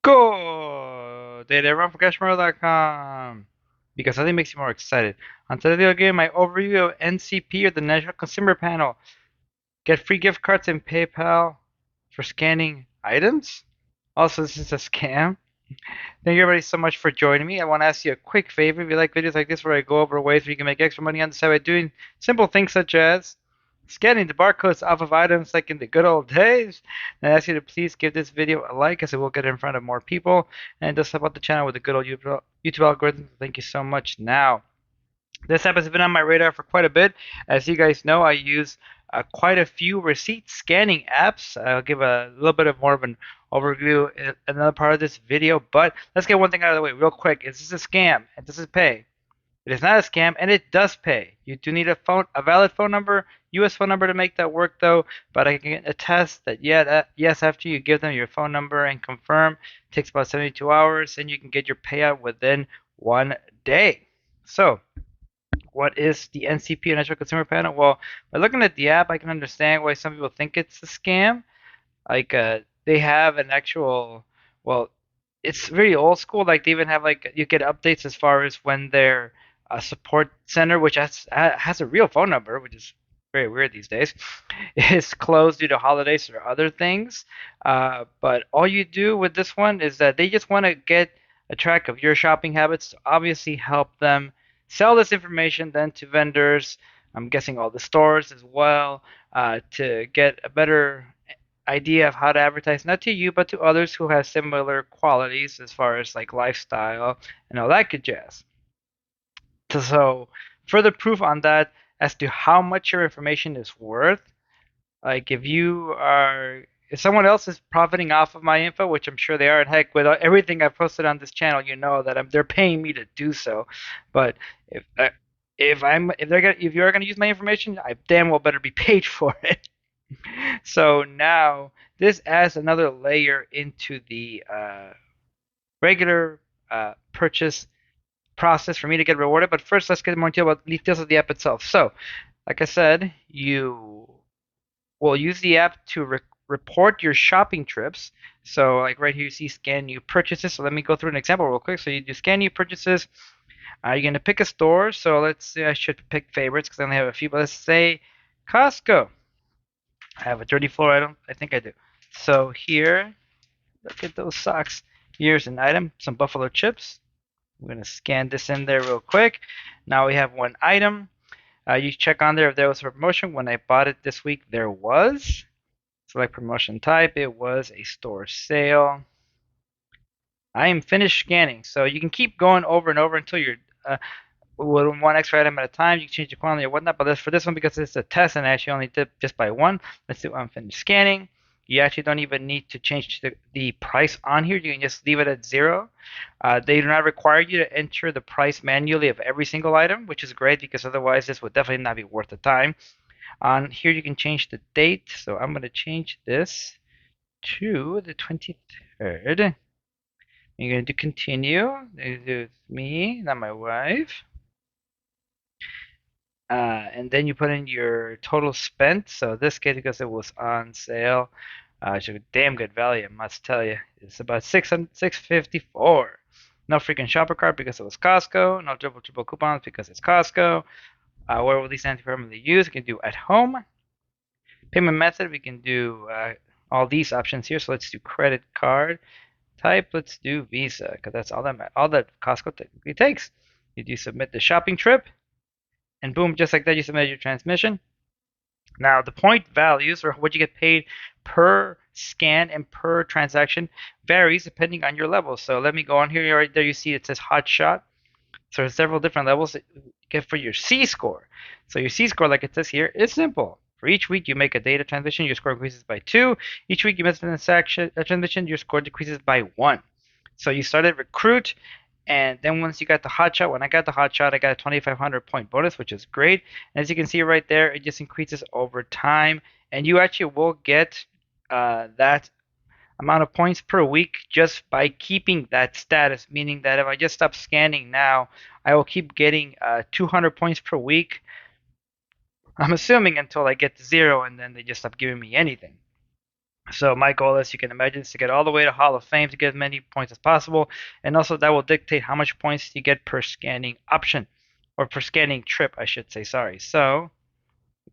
Go! Data run for cashmore.com because nothing makes you more excited. On today's video game, my overview of NCP or the National Consumer Panel. Get free gift cards and PayPal for scanning items. Also, this is a scam. Thank you everybody so much for joining me. I want to ask you a quick favor. If you like videos like this where I go over ways where you can make extra money on the side by doing simple things such as scanning the barcodes off of items like in the good old days, and I ask you to please give this video a like as it will get in front of more people and it does help out the channel with the good old YouTube algorithm. Thank you so much. Now, this app has been on my radar for quite a bit. As you guys know, I use quite a few receipt scanning apps. I'll give a little bit of more of an overview in another part of this video, but let's get one thing out of the way real quick. Is this a scam? And does it pay? It is not a scam, and it does pay. You do need a valid phone number, U.S. phone number to make that work, though. But I can attest that yes, after you give them your phone number and confirm, it takes about 72 hours, and you can get your payout within 1 day. So, what is the NCP, National Consumer Panel? Well, by looking at the app, I can understand why some people think it's a scam. Like, they have an actual, well, it's very old school. Like, they even have like you get updates as far as when their support center, which has a real phone number, which is very weird these days, is closed due to holidays or other things. But all you do with this one is that they just want to get a track of your shopping habits to obviously help them sell this information then to vendors. I'm guessing all the stores as well, to get a better idea of how to advertise not to you but to others who have similar qualities as far as like lifestyle and all that good jazz. So further proof on that as to how much your information is worth, like if someone else is profiting off of my info, which I'm sure they are, and heck, with everything I've posted on this channel, you know that they're paying me to do so. But if if you're gonna use my information, I damn well better be paid for it. So now this adds another layer into the regular purchase process for me to get rewarded. But first, let's get more detail about details of the app itself. So, like I said, you will use the app to report your shopping trips. So, like right here, you see scan new purchases. So let me go through an example real quick. So you do scan new purchases. You're gonna pick a store. So let's say I should pick favorites because I only have a few. But let's say Costco. I have a dirty floor. I think I do. So here, look at those socks. Here's an item, some buffalo chips. I'm gonna scan this in there real quick. Now we have one item. You check on there if there was a promotion. When I bought it this week, there was. Select promotion type. It was a store sale. I am finished scanning. So you can keep going over and over until you're with one extra item at a time. You can change the quantity or whatnot. But for this one, because it's a test and I actually only did just by one, let's do unfinished scanning. You actually don't even need to change the price on here. You can just leave it at 0. They do not require you to enter the price manually of every single item, which is great because otherwise this would definitely not be worth the time. On here you can change the date. So I'm going to change this to the 23rd. You're going to do continue. It's me, not my wife. And then you put in your total spent. So this case, because it was on sale, it's a damn good value, I must tell you. It's about 654. No freaking shopper cart because it was Costco. No triple coupons because it's Costco. Where will these anti-permanently use? We can do at home. Payment method, we can do all these options here. So let's do credit card type. Let's do Visa because that's all that Costco technically takes. You do submit the shopping trip. And boom, just like that, you submit your transmission. Now, the point values, or what you get paid per scan and per transaction, varies depending on your level. So let me go on here. Right there, you see it says hot shot. So there's several different levels that you get for your C score. So your C score, like it says here, is simple. For each week you make a data transition, your score increases by 2. Each week you make a transition, your score decreases by 1. So you start at recruit, and then once you got the hot shot, when I got the hot shot, I got a 2,500 point bonus, which is great. And as you can see right there, it just increases over time, and you actually will get that amount of points per week just by keeping that status. Meaning that if I just stop scanning now, I will keep getting 200 points per week. I'm assuming until I get to 0, and then they just stop giving me anything. So my goal, as you can imagine, is to get all the way to Hall of Fame to get as many points as possible, and also that will dictate how much points you get per scanning option, or per scanning trip, I should say. Sorry. So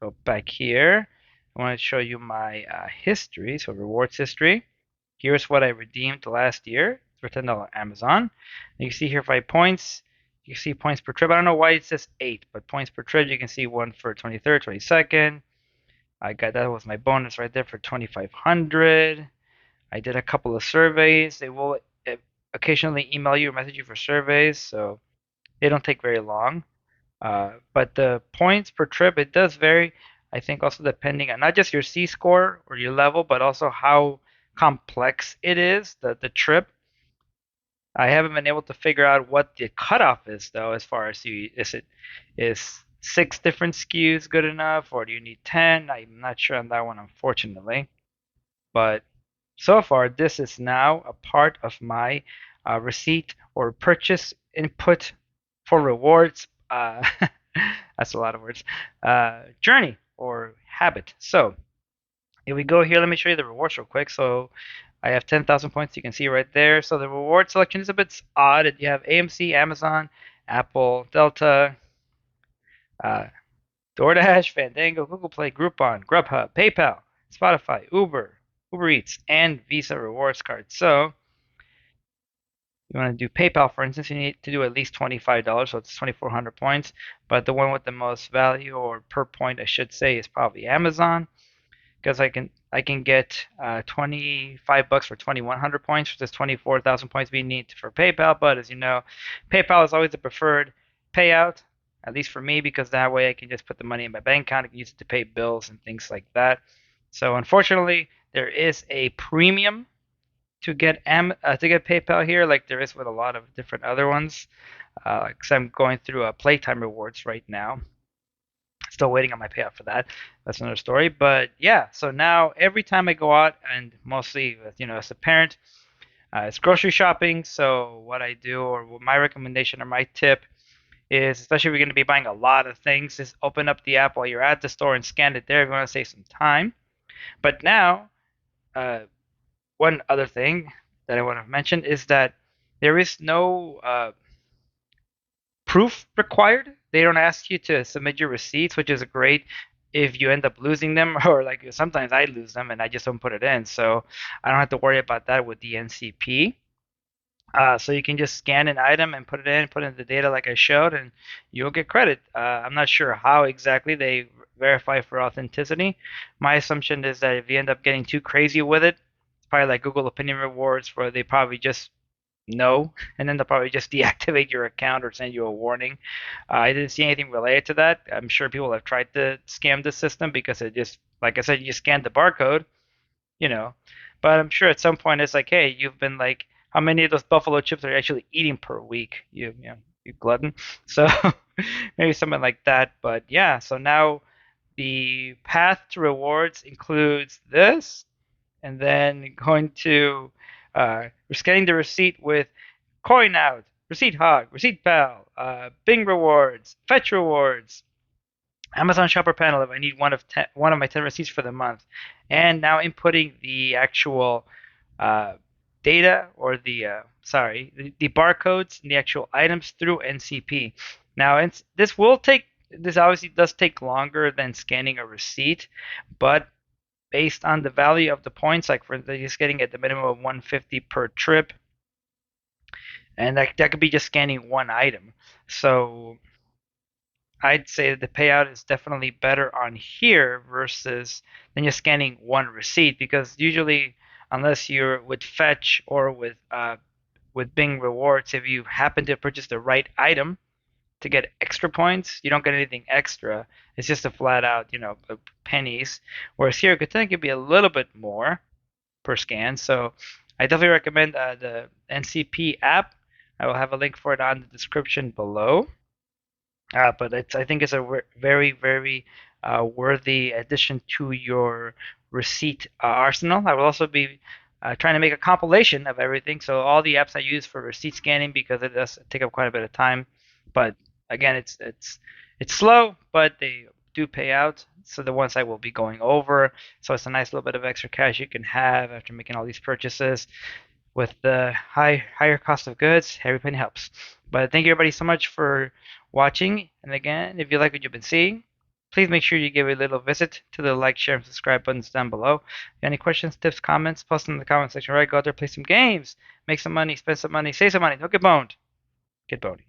go back here. I want to show you my history, so rewards history. Here's what I redeemed last year for $10 Amazon. And you see here 5 points. You see points per trip. I don't know why it says 8, but points per trip, you can see one for 23rd, 22nd. I got that was my bonus right there for 2,500. I did a couple of surveys. They will occasionally email you or message you for surveys, so they don't take very long. But the points per trip, it does vary. I think also depending on not just your C score or your level, but also how complex it is, the trip. I haven't been able to figure out what the cutoff is though, as far as is 6 different SKUs good enough, or do you need 10? I'm not sure on that one, unfortunately. But so far, this is now a part of my receipt or purchase input for rewards. That's a lot of words. Journey or habit. So if we go here, let me show you the rewards real quick. So I have 10,000 points. You can see right there. So the reward selection is a bit odd. You have AMC, Amazon, Apple, Delta, uh, DoorDash, Fandango, Google Play, Groupon, Grubhub, PayPal, Spotify, Uber Eats, and Visa rewards cards. So you want to do PayPal, for instance, you need to do at least $25, so it's 2,400 points. But the one with the most value, or per point, I should say, is probably Amazon, because I can get 25 bucks for 2,100 points, which is 24,000 points we need for PayPal. But as you know, PayPal is always the preferred payout, at least for me, because that way I can just put the money in my bank account. I can use it to pay bills and things like that. So unfortunately, there is a premium to get PayPal here, like there is with a lot of different other ones. Because I'm going through Playtime rewards right now. Still waiting on my payout for that. That's another story. But yeah, so now every time I go out, and mostly as a parent, it's grocery shopping. So what I do, or my recommendation or my tip is, especially if you're going to be buying a lot of things, is open up the app while you're at the store and scan it there if you want to save some time. But now, uh, one other thing that I want to mention is that there is no proof required. They don't ask you to submit your receipts, which is great if you end up losing them, or like sometimes I lose them and I just don't put it in. So I don't have to worry about that with the NCP. So you can just scan an item and put in the data like I showed, and you'll get credit. I'm not sure how exactly they verify for authenticity. My assumption is that if you end up getting too crazy with it, it's probably like Google Opinion Rewards, where they probably just know, and then they'll probably just deactivate your account or send you a warning. I didn't see anything related to that. I'm sure people have tried to scam the system because it just, like I said, you scan the barcode, you know. But I'm sure at some point it's like, hey, you've been like, how many of those buffalo chips are you actually eating per week? You glutton. So maybe something like that. But yeah, so now the path to rewards includes this, and then going to we're scanning the receipt with Coin Out, Receipt Hog, Receipt Pal, Bing Rewards, Fetch Rewards, Amazon Shopper Panel if I need one of my 10 receipts for the month, and now inputting the actual uh, data, or the barcodes and the actual items through NCP. Now, this obviously does take longer than scanning a receipt, but based on the value of the points, like for instance, just getting at the minimum of 150 per trip, and that could be just scanning one item. So I'd say that the payout is definitely better on here versus than just scanning one receipt, because usually, unless you're with Fetch or with Bing Rewards, if you happen to purchase the right item to get extra points, you don't get anything extra. It's just a flat out, pennies. Whereas here, I think it'd be a little bit more per scan. So I definitely recommend the NCP app. I will have a link for it on the description below. But I think it's a very, very worthy addition to your receipt arsenal. I will also be trying to make a compilation of everything, so all the apps I use for receipt scanning, because it does take up quite a bit of time. But again, it's slow, but they do pay out. So the ones I will be going over. So it's a nice little bit of extra cash you can have after making all these purchases. With the higher cost of goods, every penny helps. But thank you everybody so much for watching. And again, if you like what you've been seeing, please make sure you give a little visit to the like, share, and subscribe buttons down below. If you have any questions, tips, comments, post them in the comment section. Right, go out there, play some games, make some money, spend some money, save some money. Don't get boned. Get boned.